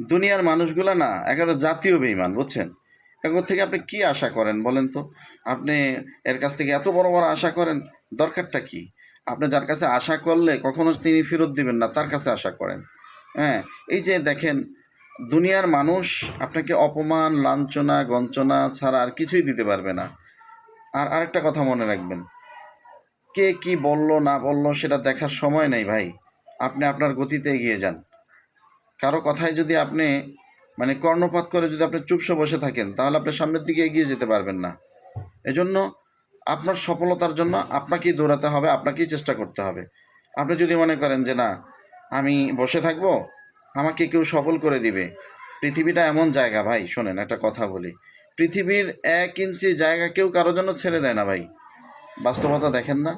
দুনিয়ার মানুষগুলা না একেবারে জাতীয় বেঈমান, বুঝছেন? এগুলোর থেকে আপনি কি আশা করেন বলেন তো? আপনি এর কাছ থেকে এত বড় বড় আশা করেন, দরকারটা কি? আপনি যার কাছে আশা করলে কখনো তিনি ফেরত দিবেন না, তার কাছে আশা করেন। হ্যাঁ, এই যে দেখেন, দুনিয়ার মানুষ আপনাকে অপমান, লাঞ্ছনা, গঞ্জনা ছাড়া আর কিছুই দিতে পারবে না। আর আরেকটা কথা মনে রাখবেন, কে কি বলল না বলল সেটা দেখার সময় নেই ভাই। আপনি আপনার গতিতে এগিয়ে যান। কারো কথায় যদি আপনি কর্ণপাত করে যদি আপনি চুপসে বসে থাকেন, তাহলে আপনি সামনের দিকে এগিয়ে যেতে পারবেন না। এজন্য আপনার সফলতার জন্য আপনাকেই দৌড়াতে হবে, আপনাকেই চেষ্টা করতে হবে। আপনি যদি মনে করেন যে না, আমি বসে থাকবো, আমাকে কেউ সফল করে দিবে। পৃথিবীটা এমন জায়গা ভাই, শোনেন একটা কথা বলি, পৃথিবীর 1 ইঞ্চি জায়গা কেউ কারোর জন্য ছেড়ে দেয় না ভাই। বাস্তবতা দেখেন না?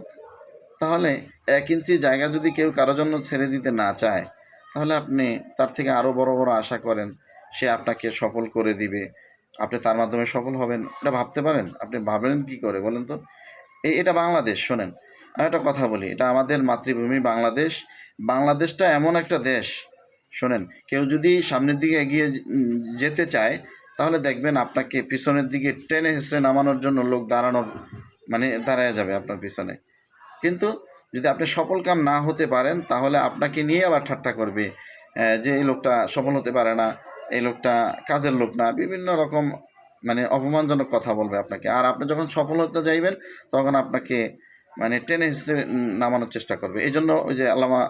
তাহলে 1 ইঞ্চি জায়গা যদি কেউ কারোর জন্য ছেড়ে দিতে না চায়, তাহলে আপনি তার থেকে আরও বড় বড় আশা করেন, সে আপনাকে সফল করে দিবে, আপনি তার মাধ্যমে সফল হবেন। এটা ভাবতে পারেন? আপনি ভাবেন কি করে বলেন তো? এটা বাংলাদেশ, শোনেন, আমি একটা কথা বলি, এটা আমাদের মাতৃভূমি বাংলাদেশ। বাংলাদেশটা এমন একটা দেশ, শোনেন, কেউ যদি সামনের দিকে এগিয়ে যেতে চায়, তাহলে দেখবেন আপনাকে পিছনের দিকে টেনে হেঁচড়ে নামানোর জন্য লোক দাঁড়ায় যাবে আপনার পিছনে। কিন্তু যদি আপনি সফল কাম না হতে পারেন, তাহলে আপনাকে নিয়ে আবার ঠাট্টা করবে, যে এই লোকটা সফল হতে পারে না, এই লোকটা কাজের লোক না, বিভিন্ন রকম অপমানজনক কথা বলবে আপনাকে। আর আপনি যখন সফল হতে যাইবেন, তখন আপনাকে টেনে হিসেবে নামানোর চেষ্টা করবে। এই জন্য ওই যে আল্লামা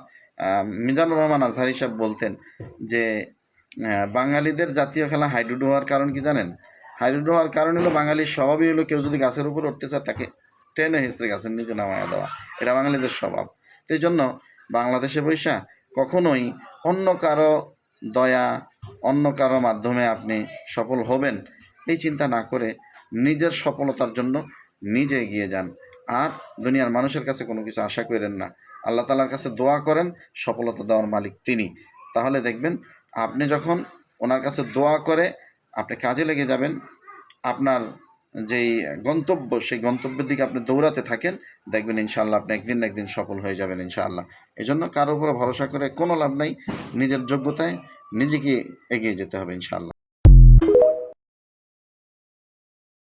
মিজানুর রহমান আজহারি সাহেব বলতেন যে বাঙালিদের জাতীয় খেলা হাডুডু হওয়ার কারণ কি জানেন? হাডুডু হওয়ার কারণ হলো, বাঙালির স্বভাবই হলো কেউ যদি গাছের উপর উঠতে চায়, তাকে টেনে হিঁচড়ে গাছের নিচে নামায়া দেওয়া। এটা বাঙালিদের স্বভাব। তো এই জন্য বাংলাদেশে বৈশা কখনোই অন্য কারো দয়া, অন্য কারো মাধ্যমে আপনি সফল হবেন, এই চিন্তা না করে নিজের সফলতার জন্য নিজে এগিয়ে যান। আর দুনিয়ার মানুষের কাছে কোনো কিছু আশা করেন না। আল্লাহ তাআলার কাছে দোয়া করেন, সফলতা দেওয়ার মালিক তিনি। তাহলে দেখবেন, আপনি যখন ওনার কাছে দোয়া করে আপনি কাজে লেগে যাবেন, আপনার যেই গন্তব্য, সেই গন্তব্যের দিকে আপনি দৌড়াতে থাকেন, দেখবেন ইনশাআল্লাহ আপনি একদিন না একদিন সফল হয়ে যাবেন ইনশাআল্লাহ। এজন্য কারোর উপরে ভরসা করে কোনো লাভ নাই। নিজের যোগ্যতায় নিজেকে এগিয়ে যেতে হবে ইনশাআল্লাহ।